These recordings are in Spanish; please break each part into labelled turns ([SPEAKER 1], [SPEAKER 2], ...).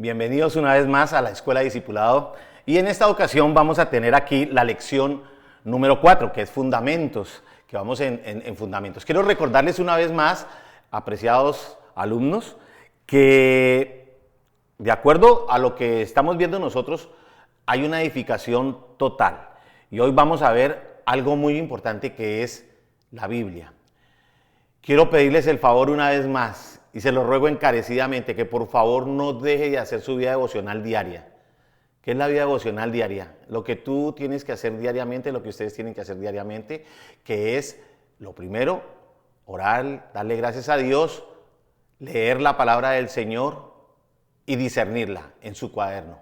[SPEAKER 1] Bienvenidos una vez más a la Escuela de Discipulado y en esta ocasión vamos a tener aquí la lección número 4, que es Fundamentos, que vamos en Fundamentos. Quiero recordarles una vez más, apreciados alumnos, que de acuerdo a lo que estamos viendo nosotros, hay una edificación total. Y hoy vamos a ver algo muy importante que es la Biblia. Quiero pedirles el favor una vez más, y se lo ruego encarecidamente, que por favor no deje de hacer su vida devocional diaria. ¿Qué es la vida devocional diaria? Lo que tú tienes que hacer diariamente, lo que ustedes tienen que hacer diariamente, que es, lo primero, orar, darle gracias a Dios, leer la palabra del Señor y discernirla en su cuaderno.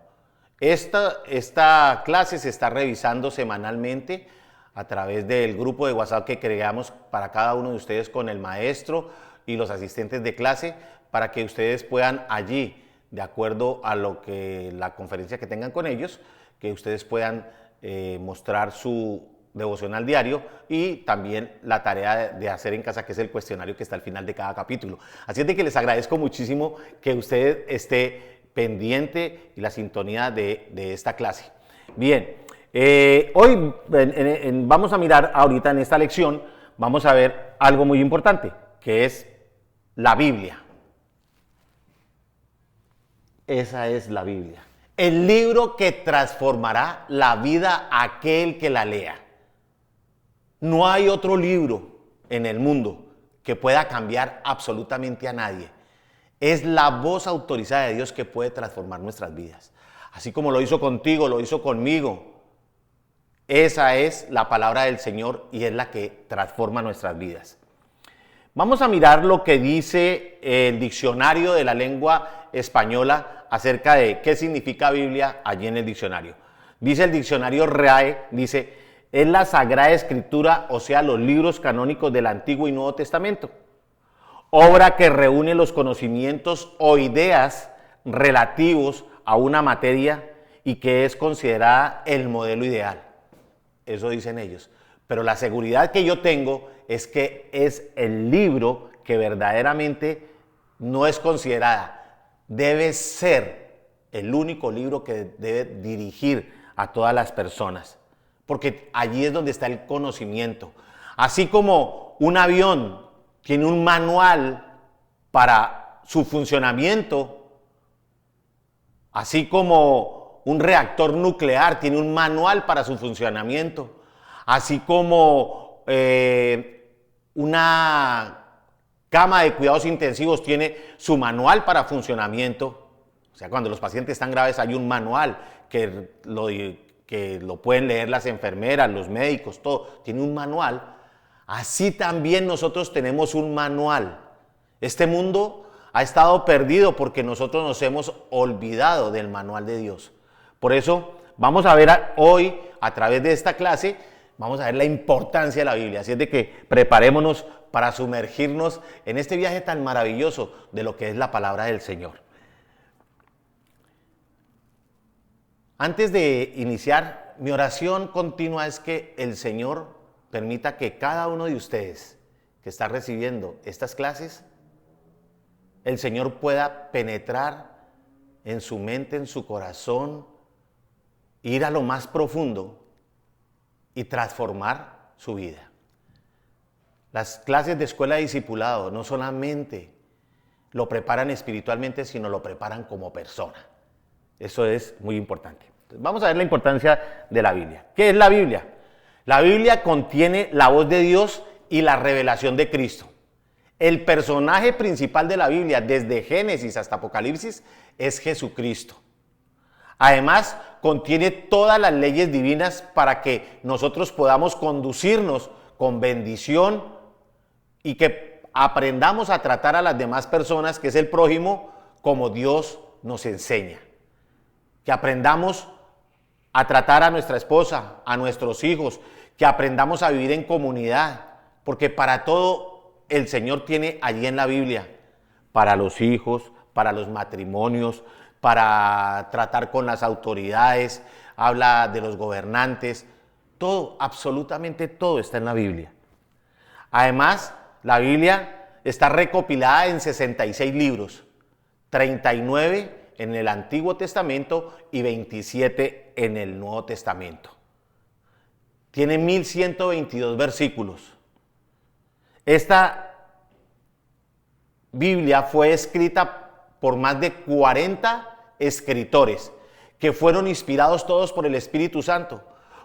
[SPEAKER 1] Esta clase se está revisando semanalmente a través del grupo de WhatsApp que creamos para cada uno de ustedes con el maestro y los asistentes de clase, para que ustedes puedan allí, de acuerdo a lo que la conferencia que tengan con ellos, que ustedes puedan mostrar su devocional diario y también la tarea de hacer en casa, que es el cuestionario que está al final de cada capítulo. Así es de que les agradezco muchísimo que usted esté pendiente y la sintonía de esta clase. Bien, hoy vamos a mirar ahorita en esta lección, vamos a ver algo muy importante, que es la Biblia. Esa es la Biblia. El libro que transformará la vida a aquel que la lea. No hay otro libro en el mundo que pueda cambiar absolutamente a nadie. Es la voz autorizada de Dios que puede transformar nuestras vidas. Así como lo hizo contigo, lo hizo conmigo. Esa es la palabra del Señor y es la que transforma nuestras vidas. Vamos a mirar lo que dice el diccionario de la lengua española acerca de qué significa Biblia allí en el diccionario. Dice el diccionario RAE, dice, es la Sagrada Escritura, o sea, los libros canónicos del Antiguo y Nuevo Testamento. Obra que reúne los conocimientos o ideas relativos a una materia y que es considerada el modelo ideal. Eso dicen ellos. Pero la seguridad que yo tengo es que es el libro que verdaderamente no es considerada. Debe ser el único libro que debe dirigir a todas las personas. Porque allí es donde está el conocimiento. Así como un avión tiene un manual para su funcionamiento, así como un reactor nuclear tiene un manual para su funcionamiento, así como una cama de cuidados intensivos tiene su manual para funcionamiento. O sea, cuando los pacientes están graves hay un manual que lo pueden leer las enfermeras, los médicos, todo. Tiene un manual. Así también nosotros tenemos un manual. Este mundo ha estado perdido porque nosotros nos hemos olvidado del manual de Dios. Por eso vamos a ver hoy, a través de esta clase, vamos a ver la importancia de la Biblia. Así es de que preparémonos para sumergirnos en este viaje tan maravilloso de lo que es la palabra del Señor. Antes de iniciar, mi oración continua es que el Señor permita que cada uno de ustedes que está recibiendo estas clases, el Señor pueda penetrar en su mente, en su corazón, ir a lo más profundo y transformar su vida. Las clases de escuela de discipulado no solamente lo preparan espiritualmente, sino lo preparan como persona. Eso es muy importante. Entonces, vamos a ver la importancia de la Biblia. ¿Qué es la Biblia? La Biblia contiene la voz de Dios y la revelación de Cristo. El personaje principal de la Biblia, desde Génesis hasta Apocalipsis, es Jesucristo. Además, contiene todas las leyes divinas para que nosotros podamos conducirnos con bendición y que aprendamos a tratar a las demás personas, que es el prójimo, como Dios nos enseña. Que aprendamos a tratar a nuestra esposa, a nuestros hijos, que aprendamos a vivir en comunidad, porque para todo el Señor tiene allí en la Biblia, para los hijos, para los matrimonios, para tratar con las autoridades, habla de los gobernantes, todo, absolutamente todo está en la Biblia. Además, la Biblia está recopilada en 66 libros, 39 en el Antiguo Testamento y 27 en el Nuevo Testamento. Tiene 1122 versículos. Esta Biblia fue escrita por más de 40 escritores que fueron inspirados todos por el Espíritu Santo.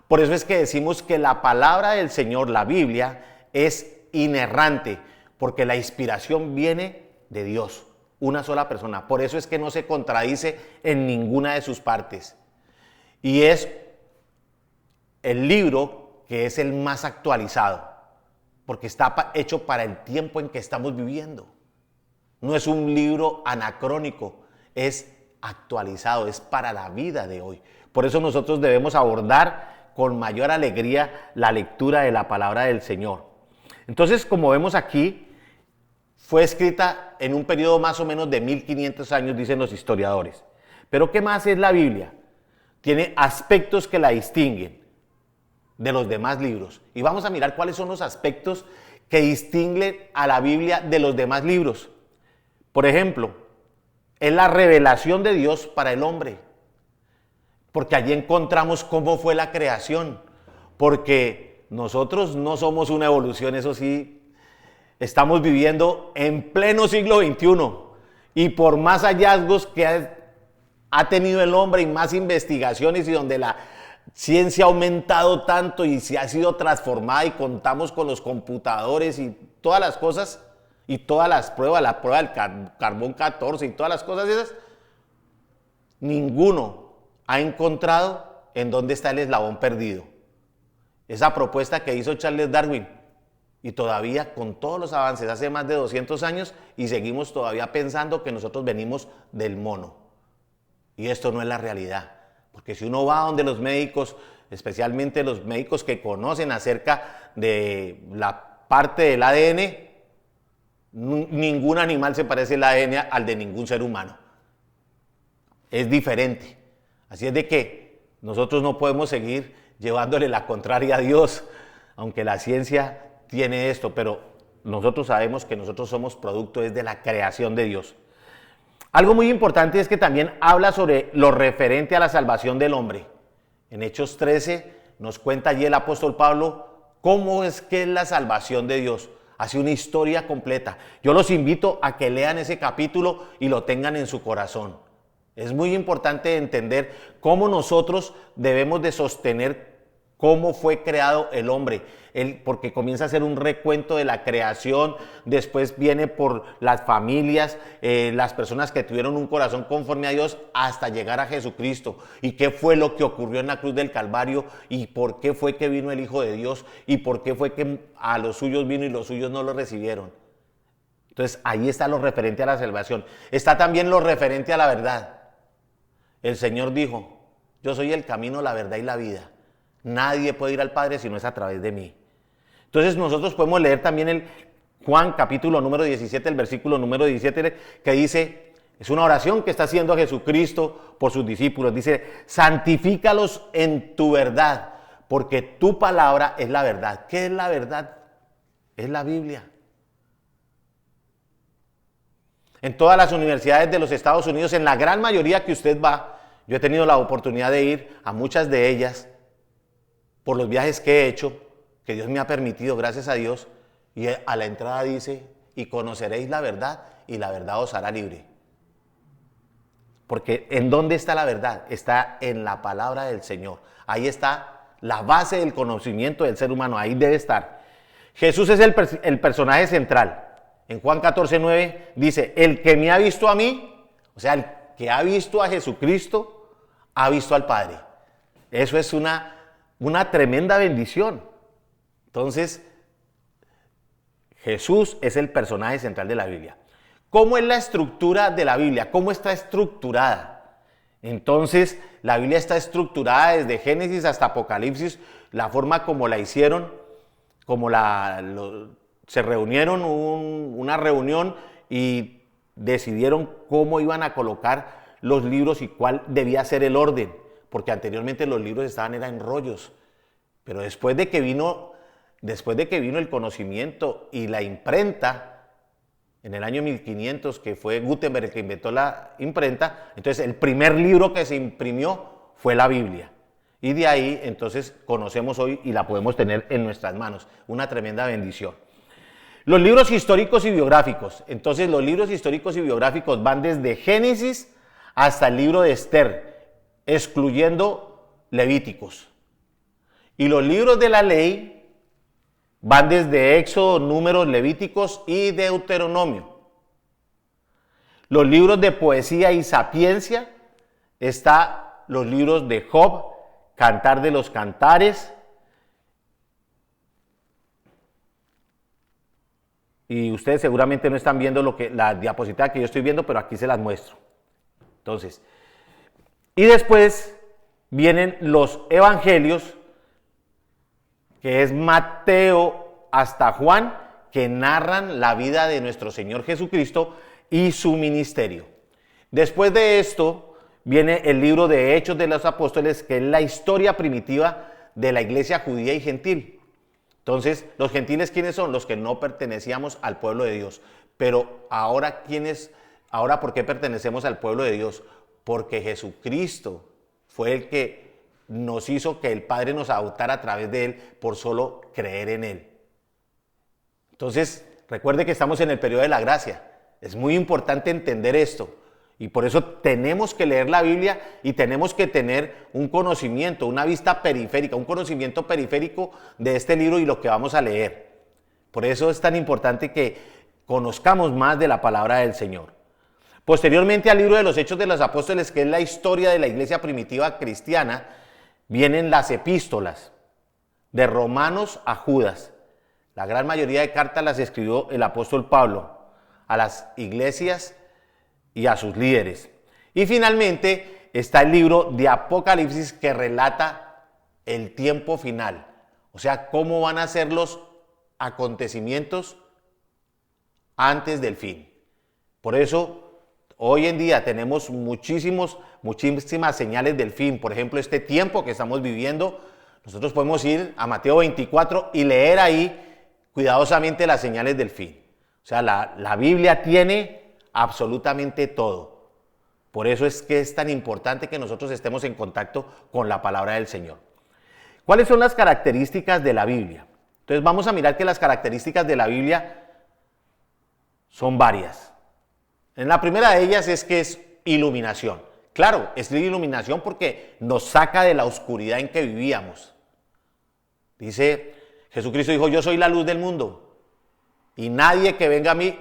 [SPEAKER 1] Por eso es que decimos que la palabra del Señor, la Biblia, es inerrante, porque la inspiración viene de Dios, una sola persona. Por eso es que no se contradice en ninguna de sus partes. Y es el libro que es el más actualizado, porque está hecho para el tiempo en que estamos viviendo. No es un libro anacrónico, es actualizado, es para la vida de hoy. Por eso nosotros debemos abordar con mayor alegría la lectura de la palabra del Señor. Entonces, como vemos aquí, fue escrita en un periodo más o menos de 1500 años, dicen los historiadores. Pero ¿qué más es la Biblia? Tiene aspectos que la distinguen de los demás libros. Y vamos a mirar cuáles son los aspectos que distinguen a la Biblia de los demás libros. Por ejemplo, es la revelación de Dios para el hombre, porque allí encontramos cómo fue la creación, porque nosotros no somos una evolución, eso sí, estamos viviendo en pleno siglo XXI, y por más hallazgos que ha tenido el hombre y más investigaciones, y donde la ciencia ha aumentado tanto y se ha sido transformada, y contamos con los computadores y todas las cosas, y todas las pruebas, la prueba del carbón 14 y todas las cosas esas, ninguno ha encontrado en dónde está el eslabón perdido. Esa propuesta que hizo Charles Darwin, y todavía con todos los avances, hace más de 200 años, y seguimos todavía pensando que nosotros venimos del mono. Y esto no es la realidad, porque si uno va donde los médicos, especialmente los médicos que conocen acerca de la parte del ADN, ningún animal se parece el ADN al de ningún ser humano. Es diferente. Así es de que nosotros no podemos seguir llevándole la contraria a Dios, aunque la ciencia tiene esto, pero nosotros sabemos que nosotros somos producto de la creación de Dios. Algo muy importante es que también habla sobre lo referente a la salvación del hombre. En Hechos 13 nos cuenta allí el apóstol Pablo cómo es que es la salvación de Dios. Hace una historia completa. Yo los invito a que lean ese capítulo y lo tengan en su corazón. Es muy importante entender cómo nosotros debemos de sostener cómo fue creado el hombre, porque comienza a ser un recuento de la creación, después viene por las familias, las personas que tuvieron un corazón conforme a Dios hasta llegar a Jesucristo, y qué fue lo que ocurrió en la cruz del Calvario, y por qué fue que vino el Hijo de Dios, y por qué fue que a los suyos vino y los suyos no lo recibieron. Entonces ahí está lo referente a la salvación. Está también lo referente a la verdad. El Señor dijo: yo soy el camino, la verdad y la vida. Nadie puede ir al Padre si no es a través de mí. Entonces nosotros podemos leer también el Juan capítulo número 17, el versículo número 17, que dice, es una oración que está haciendo a Jesucristo por sus discípulos. Dice: santifícalos en tu verdad, porque tu palabra es la verdad. ¿Qué es la verdad? Es la Biblia. En todas las universidades de los Estados Unidos, en la gran mayoría que usted va, yo he tenido la oportunidad de ir a muchas de ellas, por los viajes que he hecho, que Dios me ha permitido, gracias a Dios, y a la entrada dice: y conoceréis la verdad, y la verdad os hará libre. Porque ¿en dónde está la verdad? Está en la palabra del Señor. Ahí está la base del conocimiento del ser humano, ahí debe estar. Jesús es el personaje central. En Juan 14:9 dice: el que me ha visto a mí, o sea, el que ha visto a Jesucristo, ha visto al Padre. Eso es una tremenda bendición. Entonces, Jesús es el personaje central de la Biblia. ¿Cómo es la estructura de la Biblia? ¿Cómo está estructurada? Entonces, la Biblia está estructurada desde Génesis hasta Apocalipsis, la forma como la hicieron, como se reunieron, una reunión, y decidieron cómo iban a colocar los libros y cuál debía ser el orden, porque anteriormente los libros estaban en rollos, pero después de que vino el conocimiento y la imprenta, en el año 1500, que fue Gutenberg el que inventó la imprenta. Entonces el primer libro que se imprimió fue la Biblia. Y de ahí entonces conocemos hoy y la podemos tener en nuestras manos. Una tremenda bendición. Los libros históricos y biográficos. Entonces los libros históricos y biográficos van desde Génesis hasta el libro de Esther, excluyendo Levíticos. Y los libros de la ley van desde Éxodo, Números, Levíticos y Deuteronomio. Los libros de poesía y sapiencia están los libros de Job, Cantar de los Cantares. Y ustedes seguramente no están viendo la diapositiva que yo estoy viendo, pero aquí se las muestro. Entonces, y después vienen los evangelios, que es Mateo hasta Juan, que narran la vida de nuestro Señor Jesucristo y su ministerio. Después de esto viene el libro de Hechos de los Apóstoles, que es la historia primitiva de la iglesia judía y gentil. Entonces, los gentiles, ¿quiénes son? Los que no pertenecíamos al pueblo de Dios. Pero ahora, ¿por qué pertenecemos al pueblo de Dios? Porque Jesucristo fue el que nos hizo que el Padre nos adoptara a través de Él por solo creer en Él. Entonces, recuerde que estamos en el periodo de la gracia. Es muy importante entender esto. Y por eso tenemos que leer la Biblia y tenemos que tener un conocimiento, una vista periférica, un conocimiento periférico de este libro y lo que vamos a leer. Por eso es tan importante que conozcamos más de la palabra del Señor. Posteriormente al libro de los Hechos de los Apóstoles, que es la historia de la iglesia primitiva cristiana, vienen las epístolas, de Romanos a Judas. La gran mayoría de cartas las escribió el apóstol Pablo a las iglesias y a sus líderes. Y finalmente está el libro de Apocalipsis, que relata el tiempo final, o sea, cómo van a ser los acontecimientos antes del fin. Por eso hoy en día tenemos muchísimas señales del fin. Por ejemplo, este tiempo que estamos viviendo, nosotros podemos ir a Mateo 24 y leer ahí cuidadosamente las señales del fin. O sea, la Biblia tiene absolutamente todo. Por eso es que es tan importante que nosotros estemos en contacto con la palabra del Señor. ¿Cuáles son las características de la Biblia? Entonces vamos a mirar que las características de la Biblia son varias. En la primera de ellas es que es iluminación. Claro, es la iluminación porque nos saca de la oscuridad en que vivíamos. Dice, Jesucristo dijo, yo soy la luz del mundo y nadie que venga a mí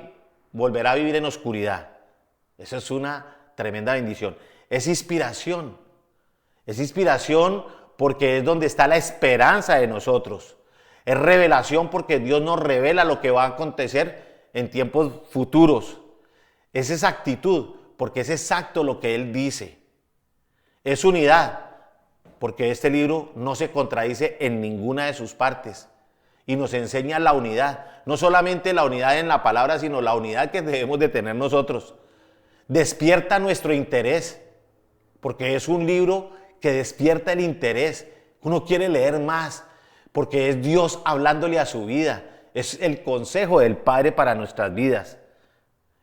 [SPEAKER 1] volverá a vivir en oscuridad. Eso es una tremenda bendición. Es inspiración porque es donde está la esperanza de nosotros. Es revelación porque Dios nos revela lo que va a acontecer en tiempos futuros. Es exactitud porque es exacto lo que Él dice. Es unidad porque este libro no se contradice en ninguna de sus partes. Y nos enseña la unidad, no solamente la unidad en la palabra, sino la unidad que debemos de tener nosotros. Despierta nuestro interés, porque es un libro que despierta el interés. Uno quiere leer más, porque es Dios hablándole a su vida. Es el consejo del Padre para nuestras vidas.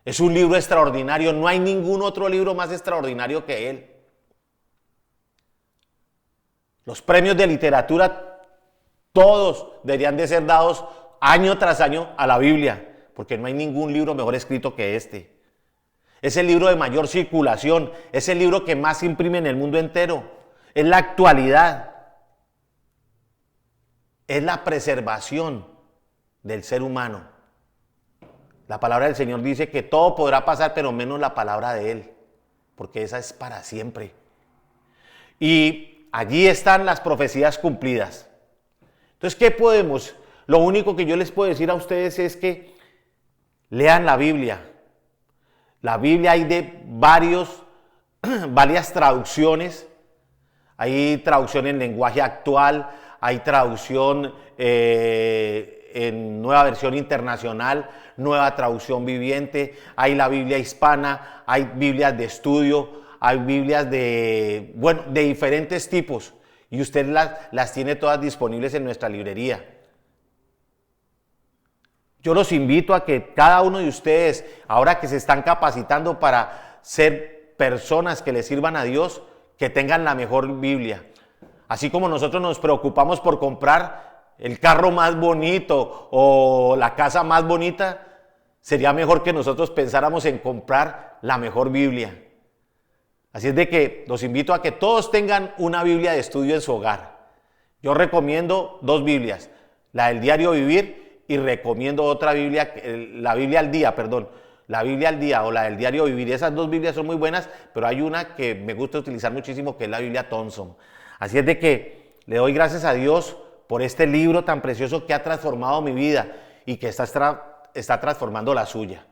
[SPEAKER 1] Es un libro extraordinario, no hay ningún otro libro más extraordinario que él. Los premios de literatura todos deberían de ser dados año tras año a la Biblia, porque no hay ningún libro mejor escrito que este. Es el libro de mayor circulación, es el libro que más se imprime en el mundo entero. Es la actualidad, es la preservación del ser humano. La palabra del Señor dice que todo podrá pasar, pero menos la palabra de Él, porque esa es para siempre. Y allí están las profecías cumplidas. Entonces, ¿qué podemos? Lo único que yo les puedo decir a ustedes es que lean la Biblia. La Biblia hay de varias traducciones. Hay traducción en lenguaje actual, hay traducción en nueva versión internacional, nueva traducción viviente, hay la Biblia hispana, hay Biblias de estudio, hay Biblias de diferentes tipos. Y usted las tiene todas disponibles en nuestra librería. Yo los invito a que cada uno de ustedes, ahora que se están capacitando para ser personas que le sirvan a Dios, que tengan la mejor Biblia. Así como nosotros nos preocupamos por comprar el carro más bonito o la casa más bonita, sería mejor que nosotros pensáramos en comprar la mejor Biblia. Así es de que los invito a que todos tengan una Biblia de estudio en su hogar. Yo recomiendo 2 Biblias, la del Diario Vivir y recomiendo otra Biblia, la Biblia al día, la Biblia al día o la del Diario Vivir. Esas 2 Biblias son muy buenas, pero hay una que me gusta utilizar muchísimo, que es la Biblia Thompson. Así es de que le doy gracias a Dios por este libro tan precioso que ha transformado mi vida y que está transformando la suya.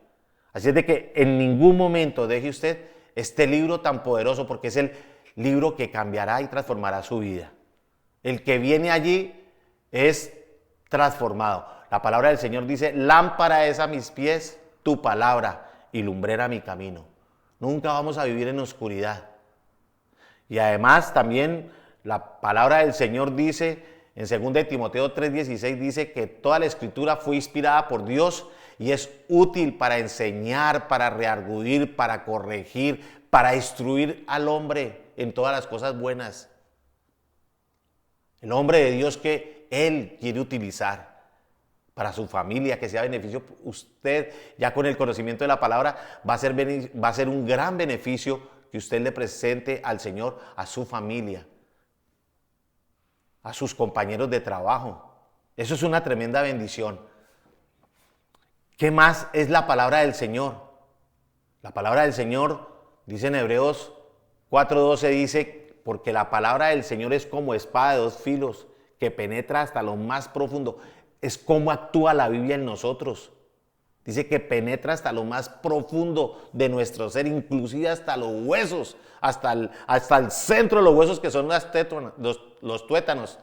[SPEAKER 1] Así es de que en ningún momento deje usted este libro tan poderoso, porque es el libro que cambiará y transformará su vida. El que viene allí es transformado. La palabra del Señor dice: lámpara es a mis pies tu palabra y lumbrera mi camino. Nunca vamos a vivir en oscuridad. Y además también la palabra del Señor dice en 2 Timoteo 3:16, dice que toda la escritura fue inspirada por Dios y es útil para enseñar, para redarguir, para corregir, para instruir al hombre en todas las cosas buenas. El hombre de Dios que Él quiere utilizar para su familia, que sea beneficio. Usted, ya con el conocimiento de la palabra, va a ser un gran beneficio que usted le presente al Señor, a su familia, a sus compañeros de trabajo. Eso es una tremenda bendición. ¿Qué más es la palabra del Señor? La palabra del Señor, dice en Hebreos 4:12, dice: porque la palabra del Señor es como espada de 2 filos, que penetra hasta lo más profundo. Es como actúa la Biblia en nosotros. Dice que penetra hasta lo más profundo de nuestro ser, inclusive hasta los huesos, hasta el centro de los huesos, que son los tuétanos.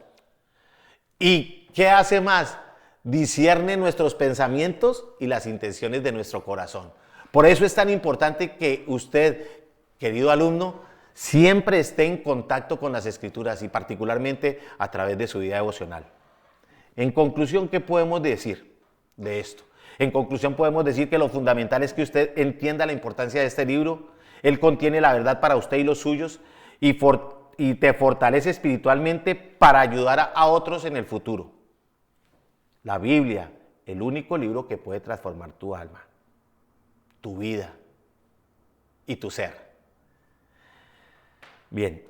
[SPEAKER 1] ¿Y qué hace más? Discierne nuestros pensamientos y las intenciones de nuestro corazón. Por eso es tan importante que usted, querido alumno, siempre esté en contacto con las Escrituras y particularmente a través de su vida devocional. En conclusión, ¿qué podemos decir de esto? En conclusión, podemos decir que lo fundamental es que usted entienda la importancia de este libro. Él contiene la verdad para usted y los suyos y te fortalece espiritualmente para ayudar a otros en el futuro. La Biblia, el único libro que puede transformar tu alma, tu vida y tu ser. Bien,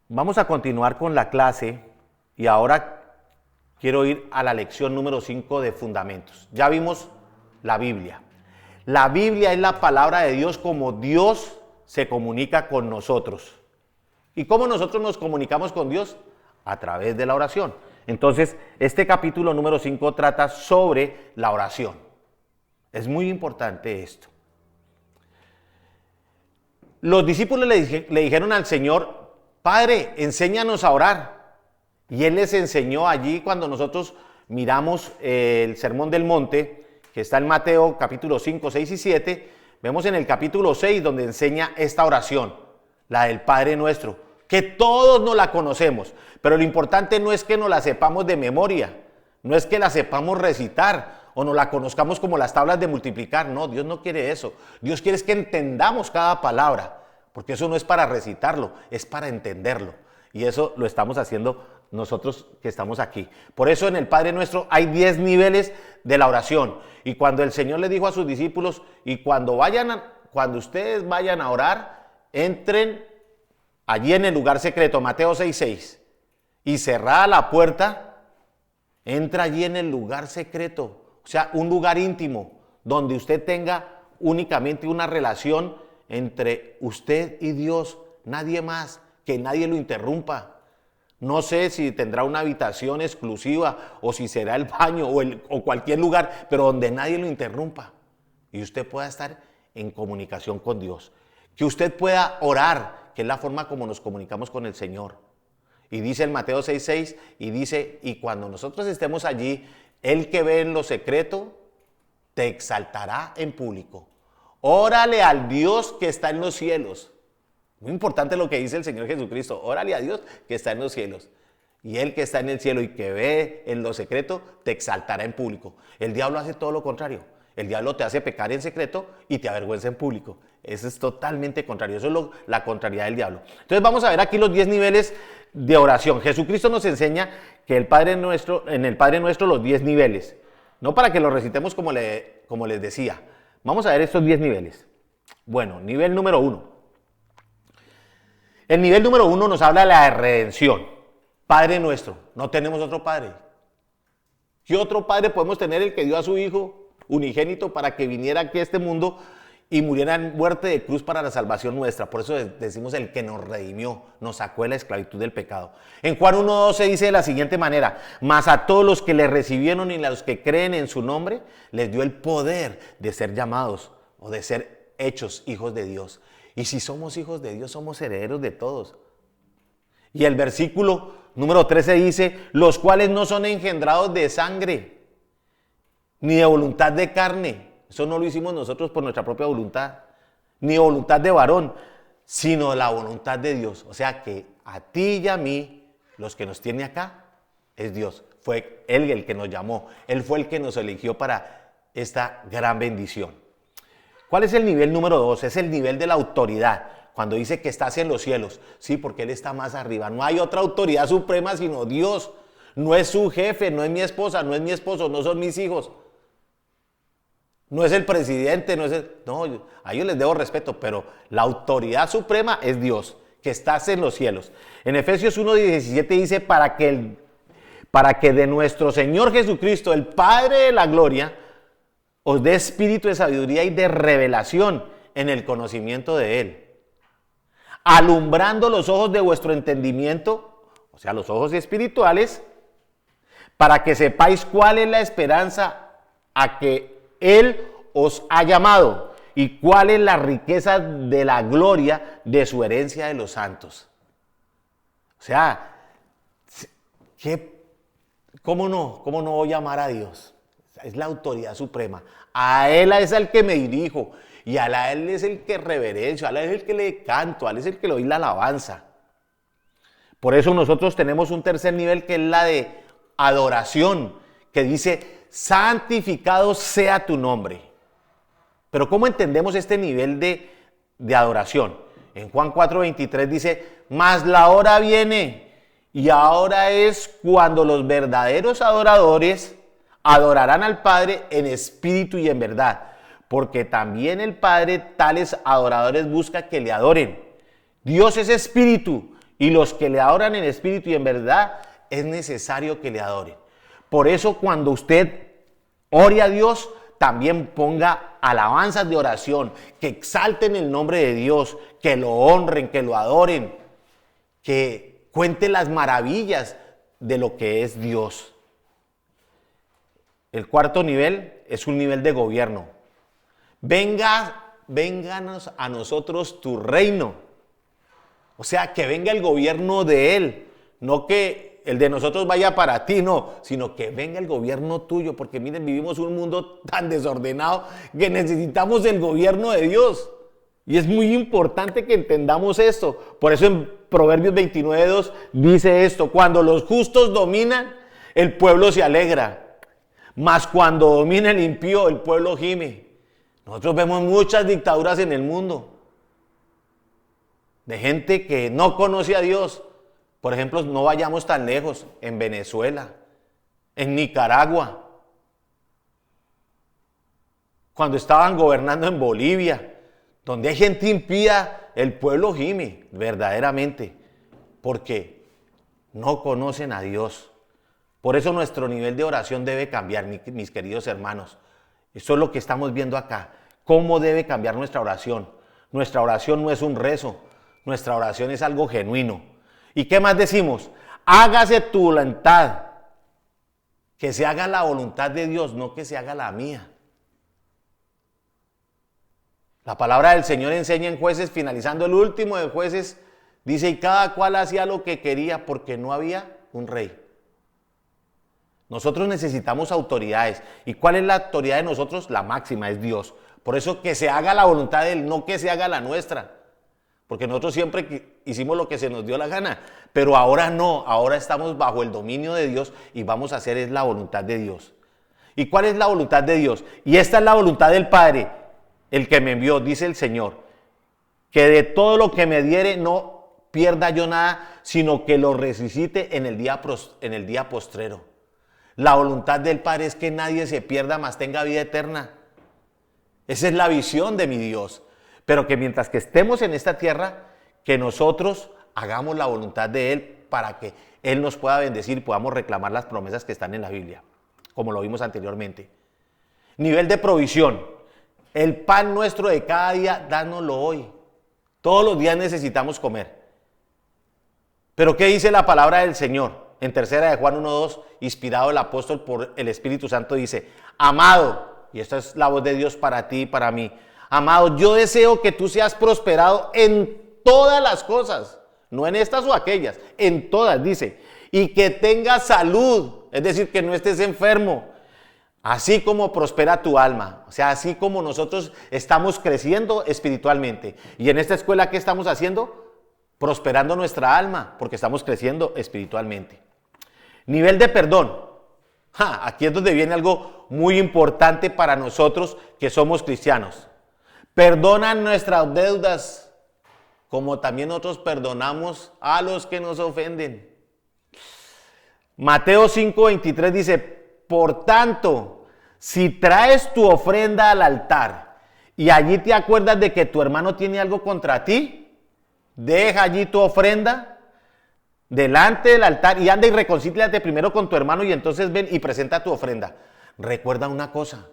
[SPEAKER 1] vamos a continuar con la clase y ahora quiero ir a la lección número 5 de fundamentos. Ya vimos la Biblia. La Biblia es la palabra de Dios, como Dios se comunica con nosotros. ¿Y cómo nosotros nos comunicamos con Dios? A través de la oración. Entonces, este capítulo número 5 trata sobre la oración. Es muy importante esto. Los discípulos le dijeron al Señor: Padre, enséñanos a orar. Y Él les enseñó allí, cuando nosotros miramos el Sermón del Monte, que está en Mateo capítulo 5, 6 y 7, vemos en el capítulo 6 donde enseña esta oración, la del Padre Nuestro, que todos nos la conocemos, pero lo importante no es que nos la sepamos de memoria, no es que la sepamos recitar o nos la conozcamos como las tablas de multiplicar. No, Dios no quiere eso. Dios quiere es que entendamos cada palabra, porque eso no es para recitarlo, es para entenderlo. Y eso lo estamos haciendo nosotros que estamos aquí. Por eso en el Padre Nuestro hay 10 niveles de la oración. Y cuando el Señor le dijo a sus discípulos: y cuando ustedes vayan a orar, entren allí en el lugar secreto, Mateo 6:6, y cerrada la puerta, entra allí en el lugar secreto, o sea, un lugar íntimo, donde usted tenga únicamente una relación entre usted y Dios, nadie más, que nadie lo interrumpa. No sé si tendrá una habitación exclusiva o si será el baño o cualquier lugar, pero donde nadie lo interrumpa y usted pueda estar en comunicación con Dios. Que usted pueda orar, que es la forma como nos comunicamos con el Señor. Y dice el Mateo 6:6, y dice: y cuando nosotros estemos allí, el que ve en lo secreto te exaltará en público. Órale al Dios que está en los cielos. Muy importante lo que dice el Señor Jesucristo: órale a Dios que está en los cielos. Y el que está en el cielo y que ve en lo secreto, te exaltará en público. El diablo hace todo lo contrario. El diablo te hace pecar en secreto y te avergüenza en público. Eso es totalmente contrario. Eso es la contrariedad del diablo. Entonces vamos a ver aquí los 10 niveles de oración. Jesucristo nos enseña que en el Padre Nuestro los 10 niveles. No para que los recitemos como les decía. Vamos a ver estos 10 niveles. Bueno, nivel número 1. El nivel número 1 nos habla de la redención. Padre nuestro. No tenemos otro Padre. ¿Qué otro Padre podemos tener? El que dio a su Hijo unigénito para que viniera aquí a este mundo y muriera en muerte de cruz para la salvación nuestra. Por eso decimos el que nos redimió, nos sacó de la esclavitud del pecado. En Juan 1:12 dice de la siguiente manera: mas a todos los que le recibieron y a los que creen en su nombre, les dio el poder de ser llamados o de ser hechos hijos de Dios. Y si somos hijos de Dios, somos herederos de todos. Y el versículo número 13 dice: los cuales no son engendrados de sangre, ni de voluntad de carne. Eso no lo hicimos nosotros por nuestra propia voluntad, ni de voluntad de varón, sino la voluntad de Dios. O sea que a ti y a mí, los que nos tiene acá, es Dios. Fue Él el que nos llamó. Él fue el que nos eligió para esta gran bendición. ¿Cuál es el nivel número 2? Es el nivel de la autoridad. Cuando dice que estás en los cielos. Sí, porque Él está más arriba. No hay otra autoridad suprema sino Dios. No es su jefe, no es mi esposa, no es mi esposo, no son mis hijos. No es el presidente, no, a ellos les debo respeto, pero la autoridad suprema es Dios, que estás en los cielos. En Efesios 1:17 dice: para que de nuestro Señor Jesucristo, el Padre de la gloria, os dé espíritu de sabiduría y de revelación en el conocimiento de Él, alumbrando los ojos de vuestro entendimiento, o sea, los ojos espirituales, para que sepáis cuál es la esperanza a que Él os ha llamado y cuál es la riqueza de la gloria de su herencia de los santos. O sea, ¿cómo no voy a amar a Dios? Es la autoridad suprema. A Él es el que me dirijo y a Él es el que reverencio, a Él es el que le canto, a Él es el que le doy la alabanza. Por eso nosotros tenemos un tercer nivel que es la de adoración, que dice: santificado sea tu nombre. Pero ¿cómo entendemos este nivel de adoración? En Juan 4:23 dice: mas la hora viene y ahora es cuando los verdaderos adoradores adorarán al Padre en espíritu y en verdad, porque también el Padre tales adoradores busca que le adoren. Dios es espíritu y los que le adoran en espíritu y en verdad es necesario que le adoren. Por eso cuando usted ore a Dios, también ponga alabanzas de oración, que exalten el nombre de Dios, que lo honren, que lo adoren, que cuenten las maravillas de lo que es Dios. El cuarto nivel es un nivel de gobierno. Vénganos a nosotros tu reino. O sea, que venga el gobierno de Él, no que el de nosotros vaya para ti, no, sino que venga el gobierno tuyo, porque miren, vivimos un mundo tan desordenado que necesitamos el gobierno de Dios. Y es muy importante que entendamos esto. Por eso en Proverbios 29:2 dice esto: cuando los justos dominan, el pueblo se alegra, mas cuando domina el impío, el pueblo gime. Nosotros vemos muchas dictaduras en el mundo, de gente que no conoce a Dios. Por ejemplo, no vayamos tan lejos, en Venezuela, en Nicaragua, cuando estaban gobernando en Bolivia, donde hay gente impía, el pueblo gime verdaderamente, porque no conocen a Dios. Por eso nuestro nivel de oración debe cambiar, mis queridos hermanos. Eso es lo que estamos viendo acá. ¿Cómo debe cambiar nuestra oración? Nuestra oración no es un rezo, nuestra oración es algo genuino. ¿Y qué más decimos? Hágase tu voluntad. Que se haga la voluntad de Dios, no que se haga la mía. La palabra del Señor enseña en Jueces, finalizando el último de Jueces, dice: y cada cual hacía lo que quería porque no había un rey. Nosotros necesitamos autoridades. ¿Y cuál es la autoridad de nosotros? La máxima es Dios. Por eso que se haga la voluntad de Él, no que se haga la nuestra. porque nosotros siempre hicimos lo que se nos dio la gana, pero ahora no, ahora estamos bajo el dominio de Dios y vamos a hacer es la voluntad de Dios. ¿Y cuál es la voluntad de Dios? Y esta es la voluntad del Padre, el que me envió, dice el Señor, que de todo lo que me diere no pierda yo nada, sino que lo resucite en el día postrero. La voluntad del Padre es que nadie se pierda, mas tenga vida eterna. Esa es la visión de mi Dios. Pero que mientras que estemos en esta tierra, que nosotros hagamos la voluntad de Él para que Él nos pueda bendecir y podamos reclamar las promesas que están en la Biblia, como lo vimos anteriormente. Nivel de provisión. El pan nuestro de cada día, dánoslo hoy. Todos los días necesitamos comer. Pero ¿qué dice la palabra del Señor? En tercera de Juan 1:2, inspirado el apóstol por el Espíritu Santo, dice: amado, y esta es la voz de Dios para ti y para mí, amado, yo deseo que tú seas prosperado en todas las cosas, no en estas o aquellas, en todas, dice, y que tengas salud, es decir, que no estés enfermo, así como prospera tu alma. O sea, así como nosotros estamos creciendo espiritualmente. Y en esta escuela, ¿qué estamos haciendo? Prosperando nuestra alma, porque estamos creciendo espiritualmente. Nivel de perdón. Aquí es donde viene algo muy importante para nosotros que somos cristianos. Perdona nuestras deudas, como también nosotros perdonamos a los que nos ofenden. Mateo 5:23 dice: por tanto, si traes tu ofrenda al altar y allí te acuerdas de que tu hermano tiene algo contra ti, deja allí tu ofrenda delante del altar y anda y reconcíliate primero con tu hermano y entonces ven y presenta tu ofrenda. Recuerda una cosa,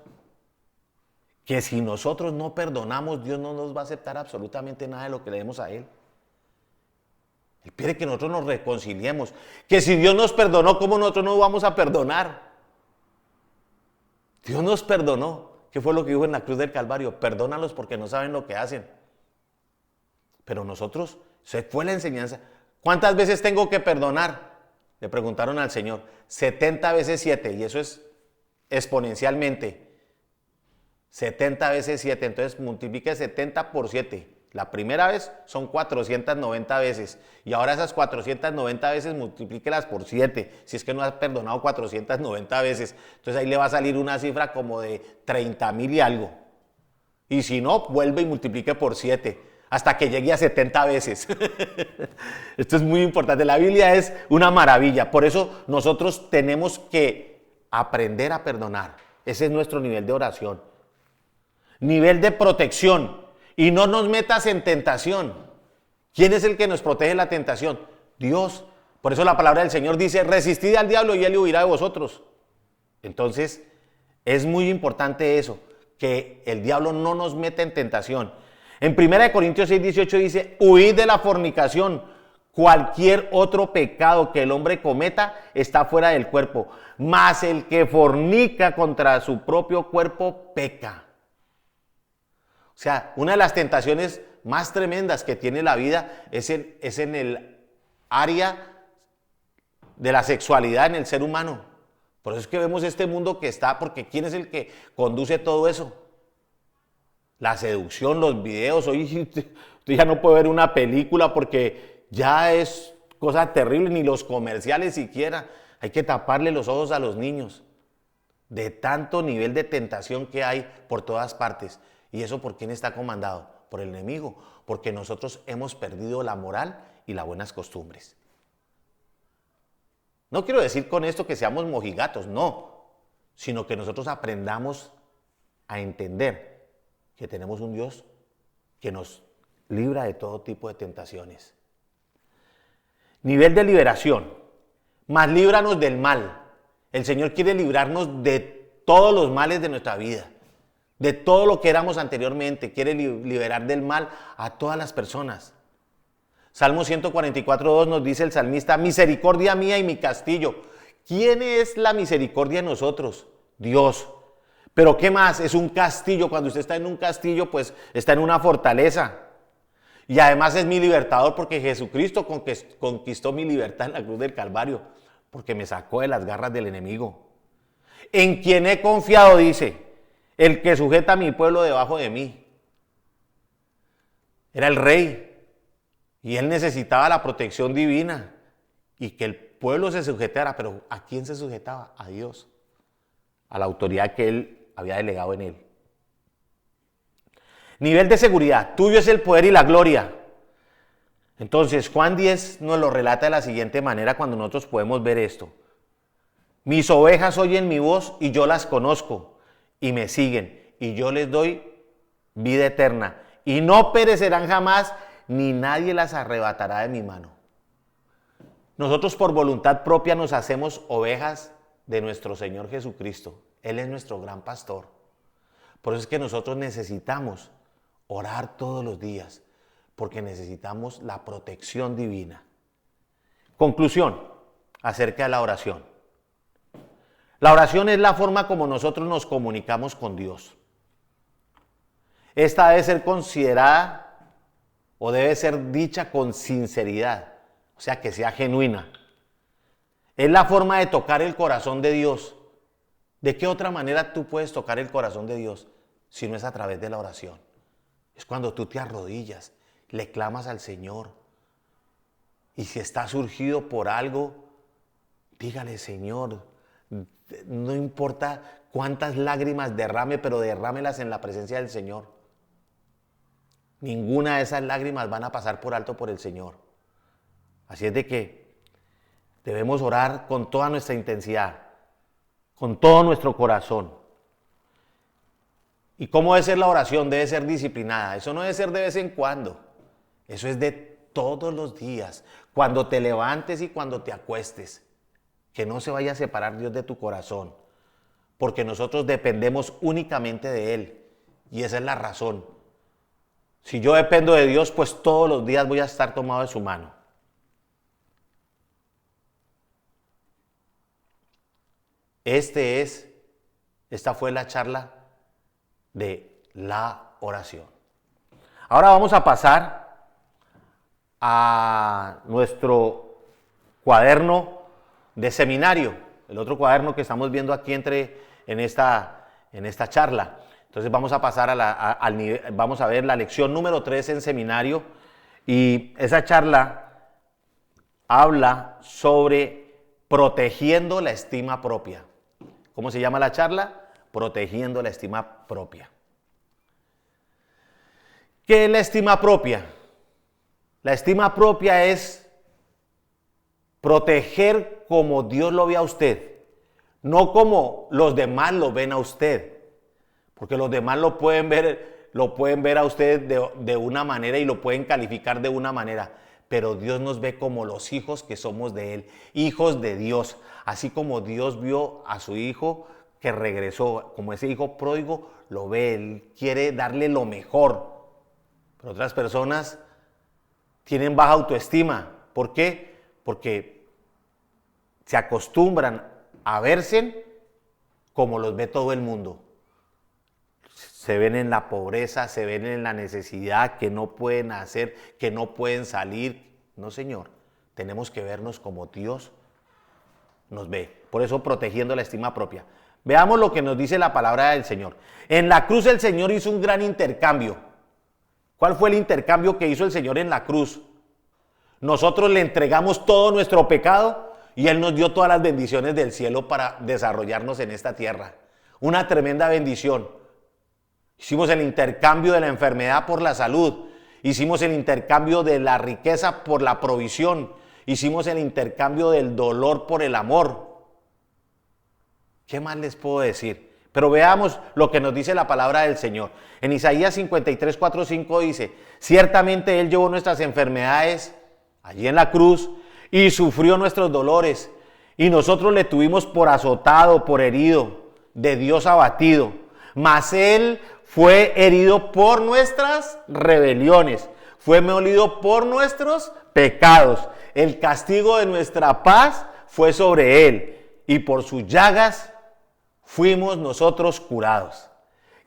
[SPEAKER 1] que si nosotros no perdonamos, Dios no nos va a aceptar absolutamente nada de lo que le demos a Él. Él pide que nosotros nos reconciliemos, que si Dios nos perdonó, ¿cómo nosotros no vamos a perdonar? Dios nos perdonó. ¿Qué fue lo que dijo en la cruz del Calvario? Perdónalos porque no saben lo que hacen. Pero nosotros, se fue la enseñanza. ¿Cuántas veces tengo que perdonar? Le preguntaron al Señor. 70 veces 7, y eso es exponencialmente. 70 veces 7, entonces multiplique 70 por 7. La primera vez son 490 veces, y ahora esas 490 veces multiplíquelas por 7, si es que no has perdonado 490 veces. Entonces ahí le va a salir una cifra como de 30,000 y algo. Y si no, vuelve y multiplique por 7. Hasta que llegue a 70 veces. Esto es muy importante. La Biblia es una maravilla. Por eso nosotros tenemos que aprender a perdonar. Ese es nuestro nivel de oración. Nivel de protección. Y no nos metas en tentación. ¿Quién es el que nos protege de la tentación? Dios. Por eso la palabra del Señor dice: resistid al diablo y él huirá de vosotros. Entonces, es muy importante eso, que el diablo no nos meta en tentación. En 1 Corintios 6:18 dice: huid de la fornicación. Cualquier otro pecado que el hombre cometa está fuera del cuerpo, mas el que fornica contra su propio cuerpo peca. O sea, una de las tentaciones más tremendas que tiene la vida es en el área de la sexualidad en el ser humano. Por eso es que vemos este mundo que está, porque ¿quién es el que conduce todo eso? La seducción, los videos. Hoy usted ya no puede ver una película porque ya es cosa terrible, ni los comerciales siquiera. Hay que taparle los ojos a los niños de tanto nivel de tentación que hay por todas partes. ¿Y eso por quién está comandado? Por el enemigo, porque nosotros hemos perdido la moral y las buenas costumbres. No quiero decir con esto que seamos mojigatos, no, sino que nosotros aprendamos a entender que tenemos un Dios que nos libra de todo tipo de tentaciones. Nivel de liberación. Más líbranos del mal. El Señor quiere librarnos de todos los males de nuestra vida, de todo lo que éramos anteriormente. Quiere liberar del mal a todas las personas. Salmo 144:2 nos dice el salmista: misericordia mía y mi castillo. ¿Quién es la misericordia en nosotros? Dios. Pero ¿qué más? Es un castillo. Cuando usted está en un castillo, pues está en una fortaleza. Y además es mi libertador, porque Jesucristo conquistó mi libertad en la cruz del Calvario, porque me sacó de las garras del enemigo. En quien he confiado, dice, el que sujeta a mi pueblo debajo de mí. Era el rey. Y él necesitaba la protección divina y que el pueblo se sujetara. ¿Pero a quién se sujetaba? A Dios, a la autoridad que él había delegado en él. Nivel de seguridad. Tuyo es el poder y la gloria. Entonces, Juan 10 nos lo relata de la siguiente manera cuando nosotros podemos ver esto. Mis ovejas oyen mi voz y yo las conozco y me siguen y yo les doy vida eterna y no perecerán jamás ni nadie las arrebatará de mi mano. Nosotros por voluntad propia nos hacemos ovejas de nuestro Señor Jesucristo. Él es nuestro gran pastor. Por eso es que nosotros necesitamos orar todos los días, porque necesitamos la protección divina. Conclusión acerca de la oración. La oración es la forma como nosotros nos comunicamos con Dios. Esta debe ser considerada o debe ser dicha con sinceridad, o sea, que sea genuina. Es la forma de tocar el corazón de Dios. ¿De qué otra manera tú puedes tocar el corazón de Dios si no es a través de la oración? Es cuando tú te arrodillas, le clamas al Señor. Y si estás urgido por algo, dígale: Señor, no importa cuántas lágrimas derrame, pero derrámelas en la presencia del Señor. Ninguna de esas lágrimas van a pasar por alto por el Señor. Así es de que debemos orar con toda nuestra intensidad, con todo nuestro corazón. ¿Y cómo debe ser la oración? Debe ser disciplinada. Eso no debe ser de vez en cuando. Eso es de todos los días. Cuando te levantes y cuando te acuestes. Que no se vaya a separar Dios de tu corazón. Porque nosotros dependemos únicamente de Él. Y esa es la razón. Si yo dependo de Dios, pues todos los días voy a estar tomado de su mano. Esta fue la charla de la oración. Ahora vamos a pasar a nuestro cuaderno de seminario, el otro cuaderno que estamos viendo aquí en esta charla. Entonces vamos a pasar vamos a ver la lección número 3 en seminario, y esa charla habla sobre protegiendo la estima propia. ¿Cómo se llama la charla? Protegiendo la estima propia. ¿Qué es la estima propia? La estima propia es proteger como Dios lo ve a usted, no como los demás lo ven a usted, porque los demás lo pueden ver a usted de una manera y lo pueden calificar de una manera, pero Dios nos ve como los hijos que somos de Él, hijos de Dios, así como Dios vio a su hijo que regresó, como ese hijo pródigo, lo ve, Él quiere darle lo mejor. Pero otras personas tienen baja autoestima. ¿Por qué? Porque se acostumbran a verse como los ve todo el mundo. Se ven en la pobreza, se ven en la necesidad, que no pueden hacer, que no pueden salir. No, Señor, tenemos que vernos como Dios nos ve. Por eso, protegiendo la estima propia. Veamos lo que nos dice la palabra del Señor. En la cruz el Señor hizo un gran intercambio. ¿Cuál fue el intercambio que hizo el Señor en la cruz? Nosotros le entregamos todo nuestro pecado y Él nos dio todas las bendiciones del cielo para desarrollarnos en esta tierra. Una tremenda bendición. Hicimos el intercambio de la enfermedad por la salud. Hicimos el intercambio de la riqueza por la provisión. Hicimos el intercambio del dolor por el amor. ¿Qué más les puedo decir? Pero veamos lo que nos dice la palabra del Señor. En Isaías 53, 4, 5 dice: ciertamente Él llevó nuestras enfermedades allí en la cruz y sufrió nuestros dolores. Y nosotros le tuvimos por azotado, por herido, de Dios abatido. Mas Él fue herido por nuestras rebeliones, fue molido por nuestros pecados. El castigo de nuestra paz fue sobre Él, y por sus llagas fuimos nosotros curados.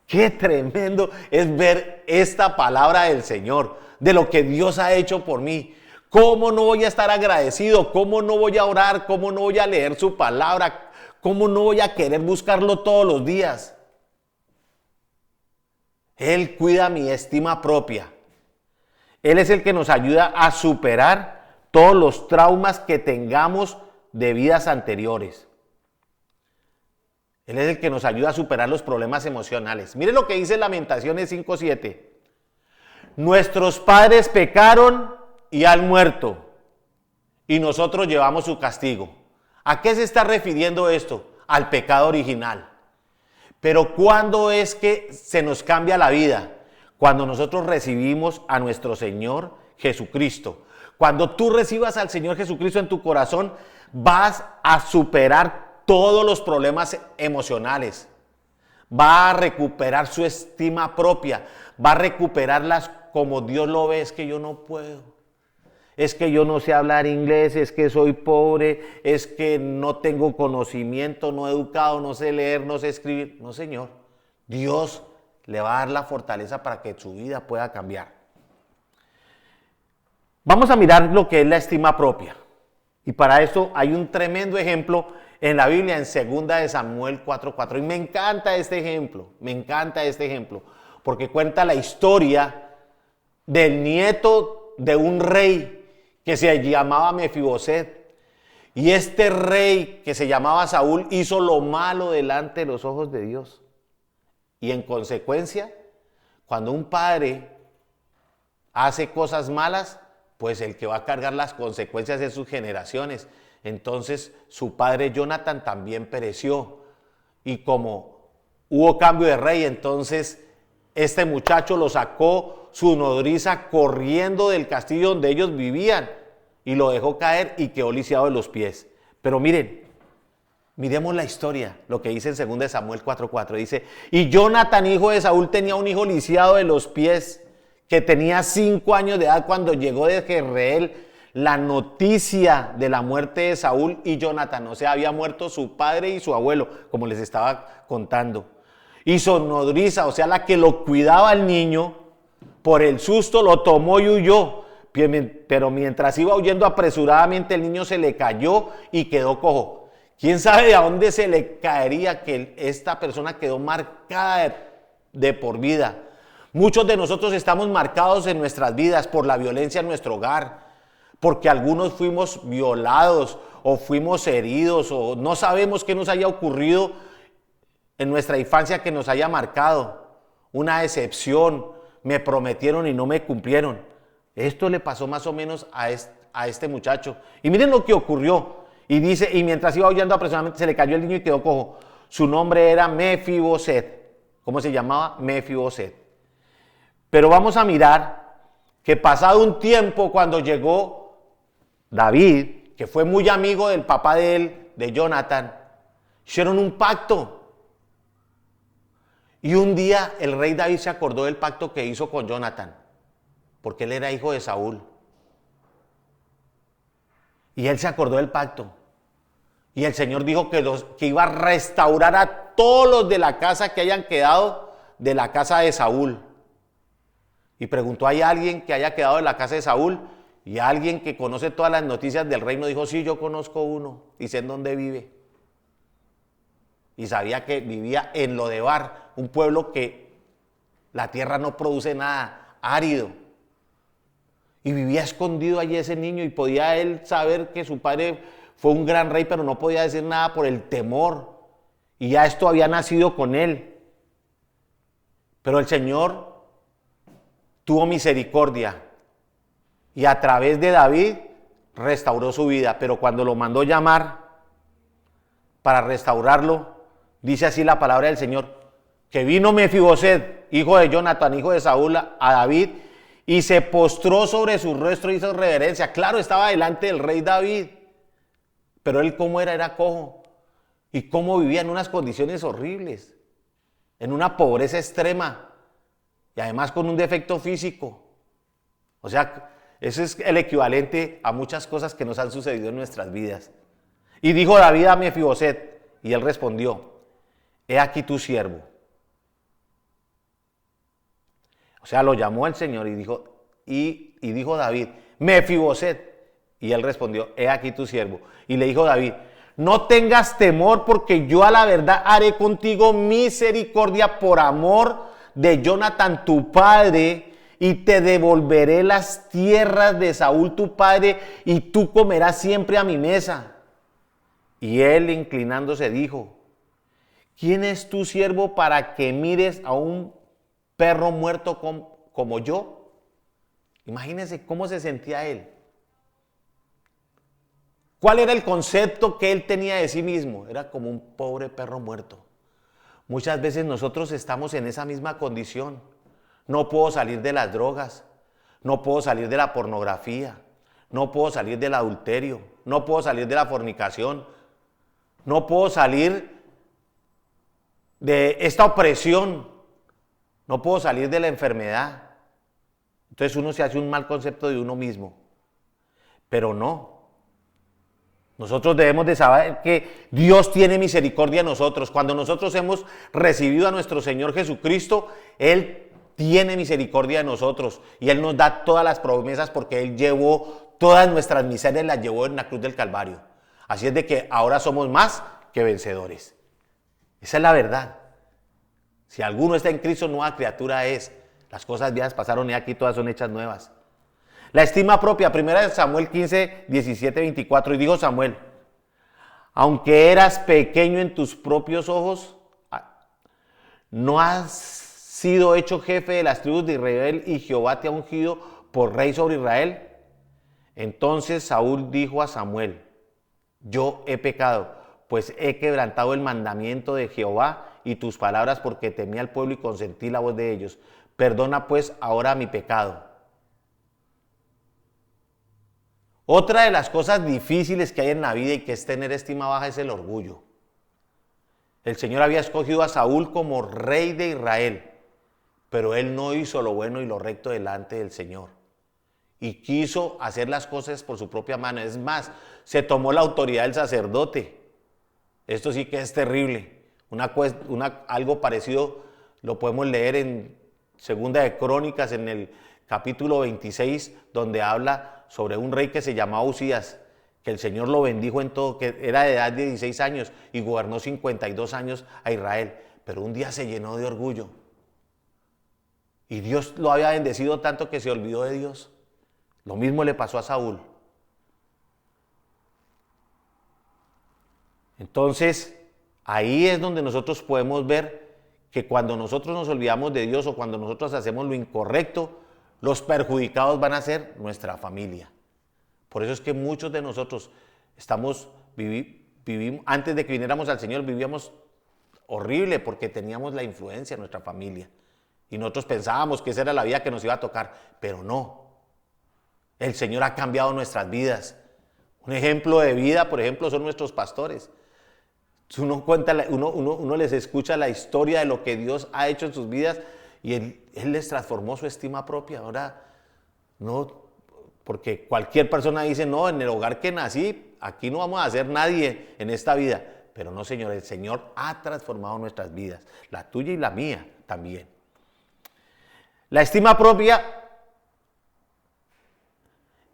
[SPEAKER 1] Qué tremendo es ver esta palabra del Señor, de lo que Dios ha hecho por mí. ¿Cómo no voy a estar agradecido? ¿Cómo no voy a orar? ¿Cómo no voy a leer su palabra? ¿Cómo no voy a querer buscarlo todos los días? Él cuida mi estima propia. Él es el que nos ayuda a superar todos los traumas que tengamos de vidas anteriores. Él es el que nos ayuda a superar los problemas emocionales. Mire lo que dice Lamentaciones 5:7. Nuestros padres pecaron y han muerto, y nosotros llevamos su castigo. ¿A qué se está refiriendo esto? Al pecado original. Pero ¿cuándo es que se nos cambia la vida? Cuando nosotros recibimos a nuestro Señor Jesucristo. Cuando tú recibas al Señor Jesucristo en tu corazón, vas a superar todos los problemas emocionales. Va a recuperar su estima propia. Va a recuperarlas como Dios lo ve. Es que yo no puedo. Es que yo no sé hablar inglés. Es que soy pobre. Es que no tengo conocimiento, no he educado, no sé leer, no sé escribir. No, Señor. Dios le va a dar la fortaleza para que su vida pueda cambiar. Vamos a mirar lo que es la estima propia. Y para eso hay un tremendo ejemplo en la Biblia, en 2 de Samuel 4:4. Y me encanta este ejemplo, porque cuenta la historia del nieto de un rey que se llamaba Mefiboset. Y este rey que se llamaba Saúl hizo lo malo delante de los ojos de Dios. Y en consecuencia, cuando un padre hace cosas malas, pues el que va a cargar las consecuencias es sus generaciones. Entonces su padre Jonathan también pereció. Y como hubo cambio de rey, entonces este muchacho lo sacó su nodriza corriendo del castillo donde ellos vivían y lo dejó caer y quedó lisiado de los pies. Pero miremos la historia, lo que dice en 2 de Samuel 4:4. Dice, y Jonathan, hijo de Saúl, tenía un hijo lisiado de los pies, que tenía 5 años de edad cuando llegó de Jezreel la noticia de la muerte de Saúl y Jonathan. O sea, había muerto su padre y su abuelo, como les estaba contando. Y su nodriza, o sea, la que lo cuidaba al niño, por el susto lo tomó y huyó. Pero mientras iba huyendo apresuradamente, el niño se le cayó y quedó cojo. ¿Quién sabe de dónde se le caería que esta persona quedó marcada de por vida? Muchos de nosotros estamos marcados en nuestras vidas por la violencia en nuestro hogar, porque algunos fuimos violados o fuimos heridos o no sabemos qué nos haya ocurrido en nuestra infancia que nos haya marcado. Una decepción, me prometieron y no me cumplieron. Esto le pasó más o menos a este muchacho. Y miren lo que ocurrió. Y dice, y mientras iba huyendo apresuradamente se le cayó el niño y quedó cojo. Su nombre era Mefiboset. ¿Cómo se llamaba? Mefiboset. Pero vamos a mirar que pasado un tiempo, cuando llegó David, que fue muy amigo del papá de él, de Jonathan, hicieron un pacto. Y un día el rey David se acordó del pacto que hizo con Jonathan, porque él era hijo de Saúl. Y él se acordó del pacto. Y el Señor dijo que iba a restaurar a todos los de la casa que hayan quedado de la casa de Saúl. Y preguntó, ¿hay alguien que haya quedado en la casa de Saúl? Y alguien que conoce todas las noticias del reino dijo, sí, yo conozco uno y sé en dónde vive. Y sabía que vivía en Lodebar, un pueblo que la tierra no produce nada, árido. Y vivía escondido allí ese niño y podía él saber que su padre fue un gran rey, pero no podía decir nada por el temor. Y ya esto había nacido con él. Pero el Señor tuvo misericordia y a través de David restauró su vida. Pero cuando lo mandó llamar para restaurarlo, dice así la palabra del Señor, que vino Mefiboset, hijo de Jonathan, hijo de Saúl, a David, y se postró sobre su rostro y hizo reverencia. Claro, estaba delante del rey David, pero él cómo era cojo, y cómo vivía en unas condiciones horribles, en una pobreza extrema, y además con un defecto físico. O sea, eso es el equivalente a muchas cosas que nos han sucedido en nuestras vidas. Y dijo David a Mefiboset, y él respondió, he aquí tu siervo. O sea, lo llamó el Señor y dijo David, Mefiboset. Y él respondió, he aquí tu siervo. Y le dijo David, no tengas temor, porque yo a la verdad haré contigo misericordia por amor de Jonathan tu padre, y te devolveré las tierras de Saúl tu padre, y tú comerás siempre a mi mesa. Y él, inclinándose, dijo: ¿quién es tu siervo para que mires a un perro muerto como yo? Imagínense cómo se sentía él. ¿Cuál era el concepto que él tenía de sí mismo? Era como un pobre perro muerto. Muchas veces nosotros estamos en esa misma condición. No puedo salir de las drogas, no puedo salir de la pornografía, no puedo salir del adulterio, no puedo salir de la fornicación, no puedo salir de esta opresión, no puedo salir de la enfermedad. Entonces uno se hace un mal concepto de uno mismo, pero no. Nosotros debemos de saber que Dios tiene misericordia de nosotros. Cuando nosotros hemos recibido a nuestro Señor Jesucristo, Él tiene misericordia de nosotros y Él nos da todas las promesas porque Él llevó todas nuestras miserias, las llevó en la cruz del Calvario. Así es de que ahora somos más que vencedores. Esa es la verdad. Si alguno está en Cristo, nueva criatura es. Las cosas viejas pasaron y aquí todas son hechas nuevas. La estima propia, 1 Samuel 15, 17, 24. Y dijo Samuel: aunque eras pequeño en tus propios ojos, no has sido hecho jefe de las tribus de Israel, y Jehová te ha ungido por rey sobre Israel. Entonces Saúl dijo a Samuel: yo he pecado, pues he quebrantado el mandamiento de Jehová y tus palabras, porque temí al pueblo y consentí la voz de ellos. Perdona pues ahora mi pecado. Otra de las cosas difíciles que hay en la vida y que es tener estima baja es el orgullo. El Señor había escogido a Saúl como rey de Israel, pero él no hizo lo bueno y lo recto delante del Señor. Y quiso hacer las cosas por su propia mano. Es más, se tomó la autoridad del sacerdote. Esto sí que es terrible. Algo parecido lo podemos leer en Segunda de Crónicas, en el capítulo 26, donde habla sobre un rey que se llamaba Usías, que el Señor lo bendijo en todo, que era de edad de 16 años y gobernó 52 años a Israel. Pero un día se llenó de orgullo. Y Dios lo había bendecido tanto que se olvidó de Dios. Lo mismo le pasó a Saúl. Entonces, ahí es donde nosotros podemos ver que cuando nosotros nos olvidamos de Dios o cuando nosotros hacemos lo incorrecto, los perjudicados van a ser nuestra familia. Por eso es que muchos de nosotros vivimos, antes de que viniéramos al Señor, vivíamos horrible porque teníamos la influencia de nuestra familia. Y nosotros pensábamos que esa era la vida que nos iba a tocar, pero no. El Señor ha cambiado nuestras vidas. Un ejemplo de vida, por ejemplo, son nuestros pastores. Uno les escucha la historia de lo que Dios ha hecho en sus vidas y Él les transformó su estima propia. Ahora, no, porque cualquier persona dice: no, en el hogar que nací, aquí no vamos a ser nadie en esta vida. Pero no, Señor, el Señor ha transformado nuestras vidas, la tuya y la mía también. La estima propia,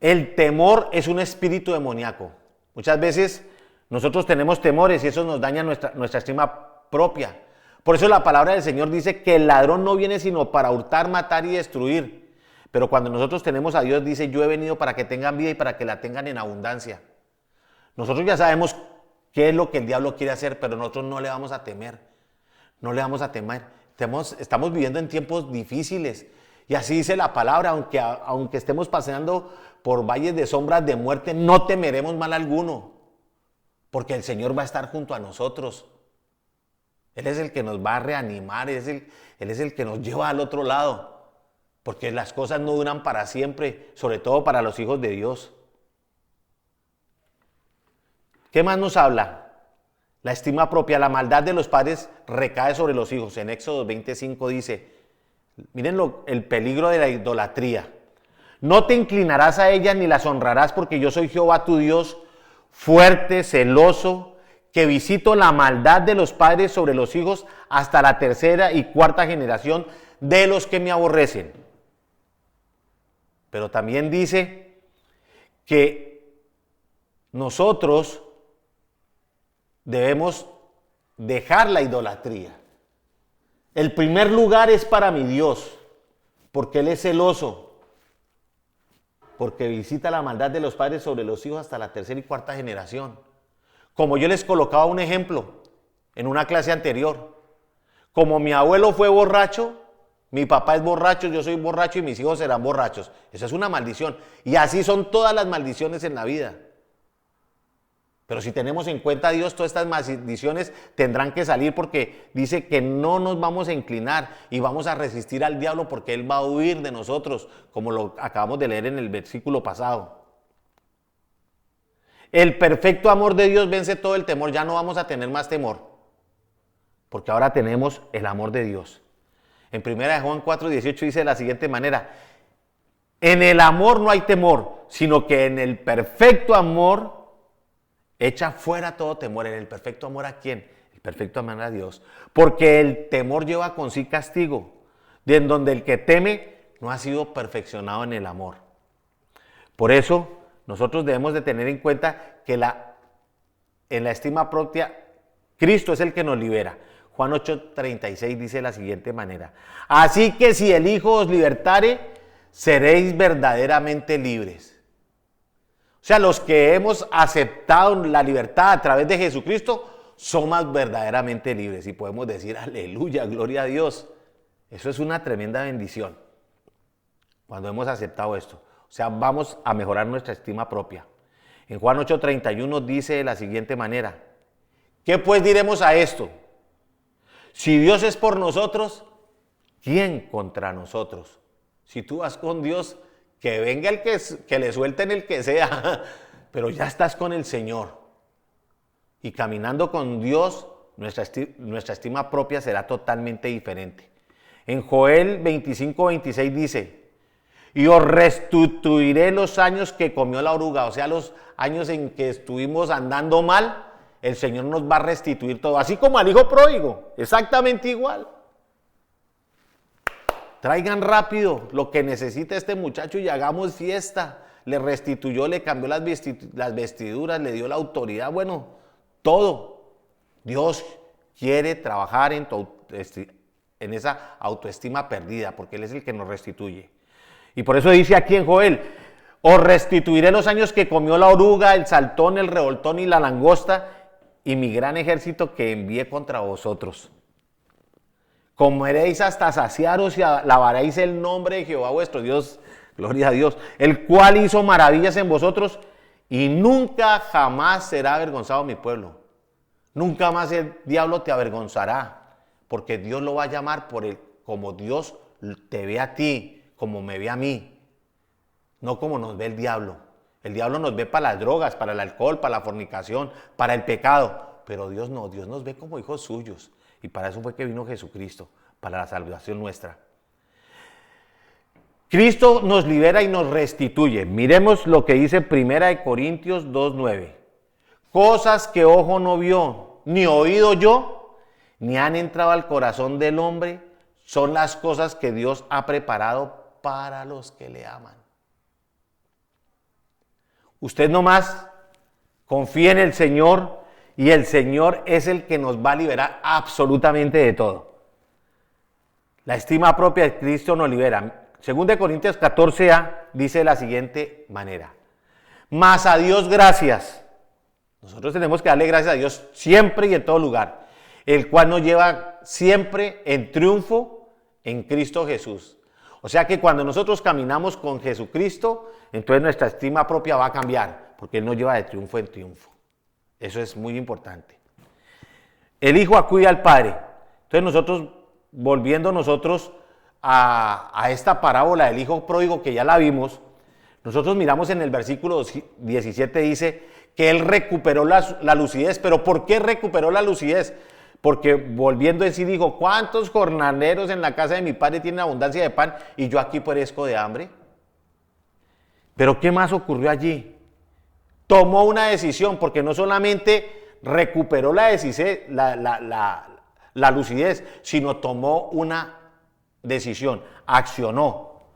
[SPEAKER 1] el temor es un espíritu demoníaco. Muchas veces nosotros tenemos temores y eso nos daña nuestra estima propia. Por eso la palabra del Señor dice que el ladrón no viene sino para hurtar, matar y destruir. Pero cuando nosotros tenemos a Dios, dice: yo he venido para que tengan vida y para que la tengan en abundancia. Nosotros ya sabemos qué es lo que el diablo quiere hacer, pero nosotros no le vamos a temer. No le vamos a temer. Estamos viviendo en tiempos difíciles. Y así dice la palabra: aunque estemos pasando por valles de sombras de muerte, no temeremos mal alguno, porque el Señor va a estar junto a nosotros. Él es el que nos va a reanimar, Él es el que nos lleva al otro lado, porque las cosas no duran para siempre, sobre todo para los hijos de Dios. ¿Qué más nos habla? La estima propia, la maldad de los padres recae sobre los hijos. En Éxodo 25 dice, miren el peligro de la idolatría. No te inclinarás a ellas ni las honrarás, porque yo soy Jehová tu Dios, fuerte, celoso, que visito la maldad de los padres sobre los hijos hasta la tercera y cuarta generación de los que me aborrecen. Pero también dice que nosotros debemos dejar la idolatría. El primer lugar es para mi Dios. porque Él es celoso, porque visita la maldad de los padres sobre los hijos hasta la tercera y cuarta generación. Como yo les colocaba un ejemplo en una clase anterior, como mi abuelo fue borracho, mi papá es borracho, yo soy borracho y mis hijos serán borrachos. Esa es una maldición. Y así son todas las maldiciones en la vida. Pero si tenemos en cuenta a Dios, todas estas maldiciones tendrán que salir porque dice que no nos vamos a inclinar y vamos a resistir al diablo porque Él va a huir de nosotros, como lo acabamos de leer en el versículo pasado. El perfecto amor de Dios vence todo el temor, ya no vamos a tener más temor, porque ahora tenemos el amor de Dios. En 1 Juan 4:18 dice de la siguiente manera: en el amor no hay temor, sino que en el perfecto amor echa fuera todo temor. ¿En el perfecto amor a quién? El perfecto amor a Dios. Porque el temor lleva con sí castigo, de en donde el que teme no ha sido perfeccionado en el amor. Por eso nosotros debemos de tener en cuenta que en la estima propia, Cristo es el que nos libera. Juan 8:36 dice de la siguiente manera: así que si el Hijo os libertare, seréis verdaderamente libres. O sea, los que hemos aceptado la libertad a través de Jesucristo, somos verdaderamente libres. Y podemos decir, aleluya, gloria a Dios. Eso es una tremenda bendición, cuando hemos aceptado esto. O sea, vamos a mejorar nuestra estima propia. En Juan 8:31 dice de la siguiente manera: ¿qué pues diremos a esto? Si Dios es por nosotros, ¿quién contra nosotros? Si tú vas con Dios, que venga el que le suelten el que sea, pero ya estás con el Señor. Y caminando con Dios, nuestra estima propia será totalmente diferente. En Joel 25:26 dice: y os restituiré los años que comió la oruga. O sea, los años en que estuvimos andando mal, el Señor nos va a restituir todo. Así como al hijo pródigo, exactamente igual. Traigan rápido lo que necesita este muchacho y hagamos fiesta. Le restituyó, le cambió las vestiduras, le dio la autoridad, bueno, todo. Dios quiere trabajar en esa autoestima perdida, porque Él es el que nos restituye. Y por eso dice aquí en Joel: os restituiré los años que comió la oruga, el saltón, el revoltón y la langosta, y mi gran ejército que envié contra vosotros. Comeréis hasta saciaros y alabaréis el nombre de Jehová vuestro Dios, gloria a Dios, el cual hizo maravillas en vosotros, y nunca jamás será avergonzado mi pueblo. Nunca más el diablo te avergonzará, porque Dios lo va a llamar como Dios te ve a ti, como me ve a mí, no como nos ve el diablo. El diablo nos ve para las drogas, para el alcohol, para la fornicación, para el pecado, pero Dios no, Dios nos ve como hijos suyos. Y para eso fue que vino Jesucristo, para la salvación nuestra. Cristo nos libera y nos restituye. Miremos lo que dice 1 Corintios 2:9. Cosas que ojo no vio, ni oído yo, ni han entrado al corazón del hombre, son las cosas que Dios ha preparado para los que le aman. Usted nomás confía en el Señor, y el Señor es el que nos va a liberar absolutamente de todo. La estima propia de Cristo nos libera. 2 Corintios 14a dice de la siguiente manera: mas a Dios gracias. Nosotros tenemos que darle gracias a Dios siempre y en todo lugar, el cual nos lleva siempre en triunfo en Cristo Jesús. O sea que cuando nosotros caminamos con Jesucristo, entonces nuestra estima propia va a cambiar, porque Él nos lleva de triunfo en triunfo. Eso es muy importante. El Hijo acude al Padre. Entonces volviendo a esta parábola del Hijo pródigo que ya la vimos, nosotros miramos en el versículo 17, dice que Él recuperó la lucidez. ¿Pero por qué recuperó la lucidez? Porque volviendo en sí dijo: ¿cuántos jornaleros en la casa de mi Padre tienen abundancia de pan y yo aquí perezco de hambre? Pero ¿qué más ocurrió allí? Tomó una decisión, porque no solamente recuperó la lucidez, sino tomó una decisión, accionó.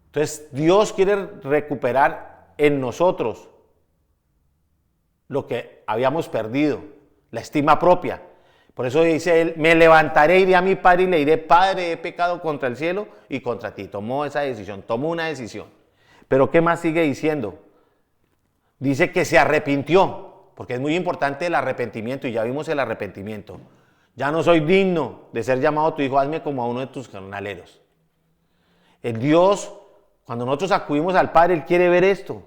[SPEAKER 1] Entonces Dios quiere recuperar en nosotros lo que habíamos perdido, la estima propia. Por eso dice él, me levantaré, iré a mi padre y le diré, Padre, he pecado contra el cielo y contra ti. Tomó esa decisión, tomó una decisión. Pero ¿qué más sigue diciendo? Dice que se arrepintió, porque es muy importante el arrepentimiento y ya vimos el arrepentimiento. Ya no soy digno de ser llamado tu hijo, hazme como a uno de tus jornaleros. El Dios, cuando nosotros acudimos al Padre, Él quiere ver esto,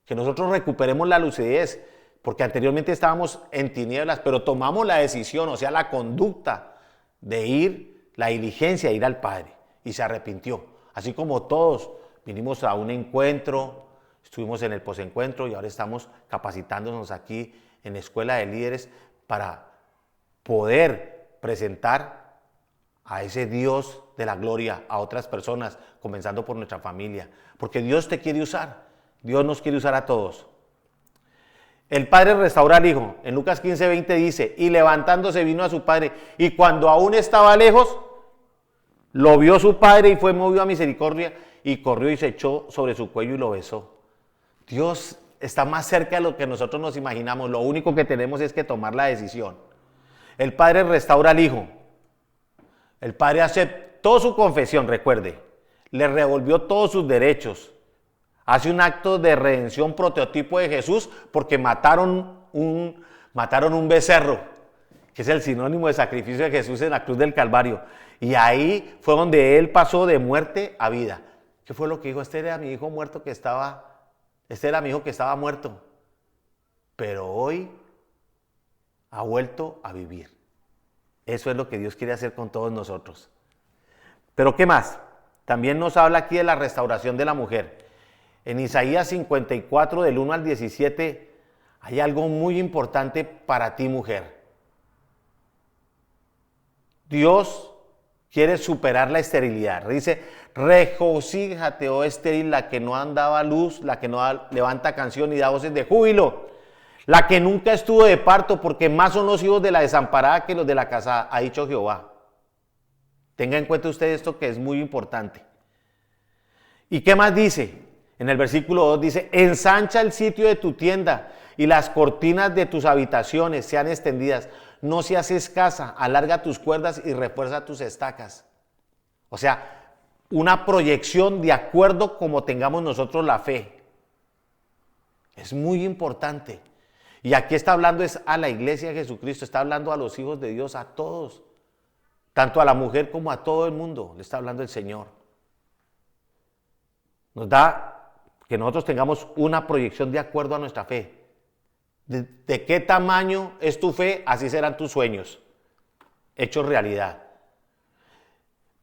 [SPEAKER 1] que nosotros recuperemos la lucidez, porque anteriormente estábamos en tinieblas, pero tomamos la decisión, o sea, la conducta de ir, la diligencia de ir al Padre, y se arrepintió. Así como todos vinimos a un encuentro, estuvimos en el posencuentro y ahora estamos capacitándonos aquí en la Escuela de Líderes para poder presentar a ese Dios de la gloria a otras personas, comenzando por nuestra familia, porque Dios te quiere usar, Dios nos quiere usar a todos. El padre restaura al hijo. En Lucas 15:20 dice, y levantándose vino a su padre, y cuando aún estaba lejos, lo vio su padre y fue movido a misericordia, y corrió y se echó sobre su cuello y lo besó. Dios está más cerca de lo que nosotros nos imaginamos. Lo único que tenemos es que tomar la decisión. El padre restaura al hijo. El padre aceptó su confesión, recuerde. Le revolvió todos sus derechos. Hace un acto de redención prototipo de Jesús porque mataron un becerro, que es el sinónimo de sacrificio de Jesús en la cruz del Calvario. Y ahí fue donde él pasó de muerte a vida. ¿Qué fue lo que dijo? Este era mi hijo muerto este era mi hijo que estaba muerto, pero hoy ha vuelto a vivir. Eso es lo que Dios quiere hacer con todos nosotros. Pero ¿qué más? También nos habla aquí de la restauración de la mujer. En Isaías 54, del 1 al 17, hay algo muy importante para ti, mujer. Dios quiere superar la esterilidad. Dice, regocíjate, oh estéril, la que no andaba a luz, la que no levanta canción y da voces de júbilo, la que nunca estuvo de parto, porque más son los hijos de la desamparada que los de la casada, ha dicho Jehová. Tenga en cuenta usted esto que es muy importante. ¿Y qué más dice? En el versículo 2 dice, ensancha el sitio de tu tienda y las cortinas de tus habitaciones sean extendidas. No seas escasa, alarga tus cuerdas y refuerza tus estacas. O sea, una proyección de acuerdo como tengamos nosotros la fe. Es muy importante. Y aquí está hablando es a la iglesia de Jesucristo, está hablando a los hijos de Dios, a todos. Tanto a la mujer como a todo el mundo, le está hablando el Señor. Nos da que nosotros tengamos una proyección de acuerdo a nuestra fe. De qué tamaño es tu fe, así serán tus sueños, hechos realidad.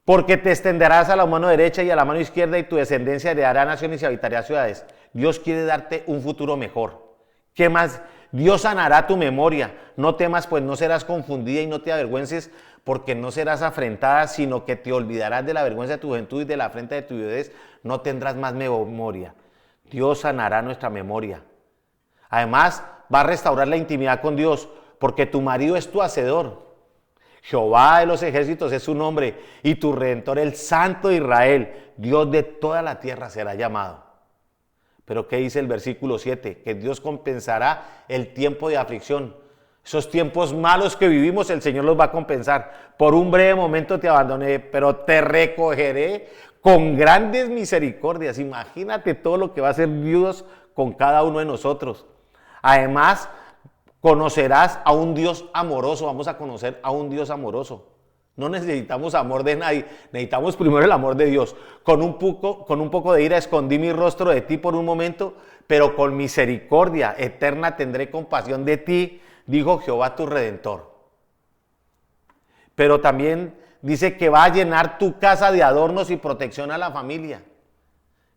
[SPEAKER 1] Porque te extenderás a la mano derecha y a la mano izquierda y tu descendencia heredará naciones y habitará ciudades. Dios quiere darte un futuro mejor. ¿Qué más? Dios sanará tu memoria. No temas, pues no serás confundida y no te avergüences, porque no serás afrentada, sino que te olvidarás de la vergüenza de tu juventud y de la afrenta de tu viudez. No tendrás más memoria. Dios sanará nuestra memoria. Además, va a restaurar la intimidad con Dios, porque tu marido es tu hacedor. Jehová de los ejércitos es su nombre, y tu Redentor, el Santo de Israel, Dios de toda la tierra será llamado. Pero ¿qué dice el versículo 7? Que Dios compensará el tiempo de aflicción. Esos tiempos malos que vivimos, el Señor los va a compensar. Por un breve momento te abandoné, pero te recogeré con grandes misericordias. Imagínate todo lo que va a hacer Dios con cada uno de nosotros. Además, conocerás a un Dios amoroso. Vamos a conocer a un Dios amoroso. No necesitamos amor de nadie, necesitamos primero el amor de Dios. Con un poco de ira escondí mi rostro de ti por un momento, pero con misericordia eterna tendré compasión de ti, dijo Jehová tu Redentor. Pero también dice que va a llenar tu casa de adornos y protección a la familia.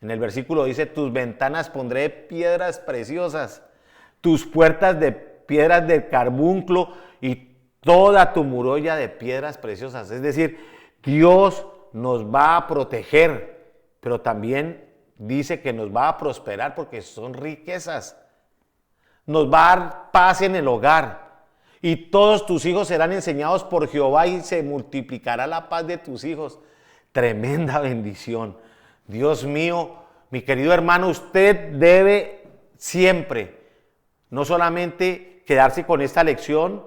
[SPEAKER 1] En el versículo dice, tus ventanas pondré piedras preciosas, tus puertas de piedras de carbunclo y toda tu muralla de piedras preciosas. Es decir, Dios nos va a proteger, pero también dice que nos va a prosperar porque son riquezas. Nos va a dar paz en el hogar. Y todos tus hijos serán enseñados por Jehová y se multiplicará la paz de tus hijos. Tremenda bendición. Dios mío, mi querido hermano, usted debe siempre, no solamente quedarse con esta lección,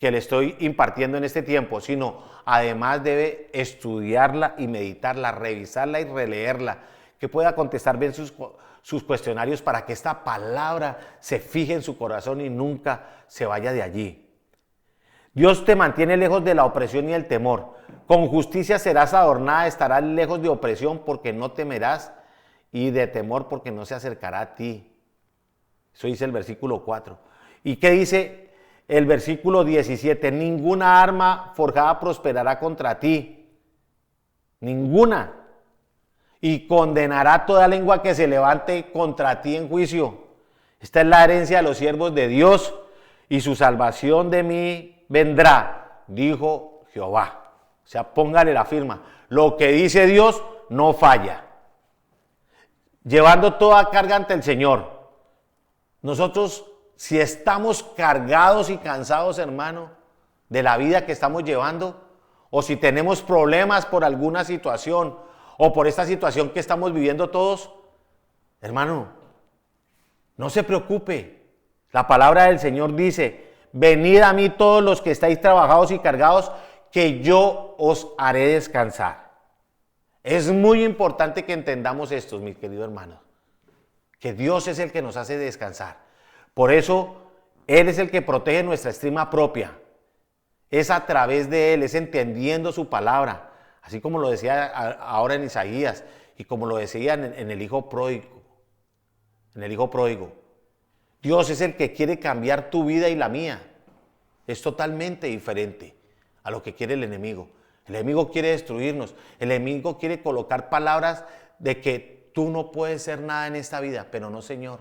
[SPEAKER 1] que le estoy impartiendo en este tiempo, sino además debe estudiarla y meditarla, revisarla y releerla, que pueda contestar bien sus cuestionarios para que esta palabra se fije en su corazón y nunca se vaya de allí. Dios te mantiene lejos de la opresión y el temor. Con justicia serás adornada, estarás lejos de opresión porque no temerás y de temor porque no se acercará a ti. Eso dice el versículo 4. ¿Y qué dice el versículo 17? Ninguna arma forjada prosperará contra ti. Ninguna. Y condenará toda lengua que se levante contra ti en juicio. Esta es la herencia de los siervos de Dios y su salvación de mí vendrá, dijo Jehová. O sea, póngale la firma. Lo que dice Dios no falla. Llevando toda carga ante el Señor. Nosotros, si estamos cargados y cansados, hermano, de la vida que estamos llevando, o si tenemos problemas por alguna situación, o por esta situación que estamos viviendo todos, hermano, no se preocupe. La palabra del Señor dice, venid a mí todos los que estáis trabajados y cargados, que yo os haré descansar. Es muy importante que entendamos esto, mis queridos hermanos, que Dios es el que nos hace descansar. Por eso, Él es el que protege nuestra estima propia. Es a través de Él, es entendiendo su palabra. Así como lo decía ahora en Isaías y como lo decía en el Hijo Pródigo. En el Hijo Pródigo. Dios es el que quiere cambiar tu vida y la mía. Es totalmente diferente a lo que quiere el enemigo. El enemigo quiere destruirnos. El enemigo quiere colocar palabras de que tú no puedes ser nada en esta vida. Pero no, Señor.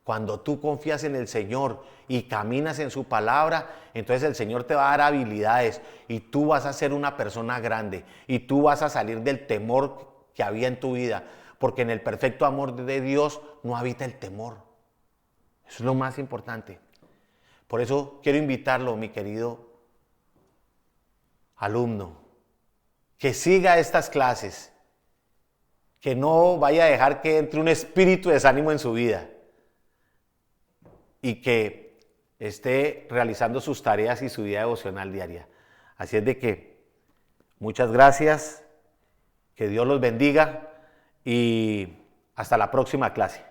[SPEAKER 1] Cuando tú confías en el Señor y caminas en su palabra, entonces el Señor te va a dar habilidades y tú vas a ser una persona grande y tú vas a salir del temor que había en tu vida, porque en el perfecto amor de Dios no habita el temor. Eso es lo más importante. Por eso quiero invitarlo, mi querido alumno, que siga estas clases, que no vaya a dejar que entre un espíritu de desánimo en su vida, y que esté realizando sus tareas y su vida devocional diaria. Así es de que muchas gracias, que Dios los bendiga y hasta la próxima clase.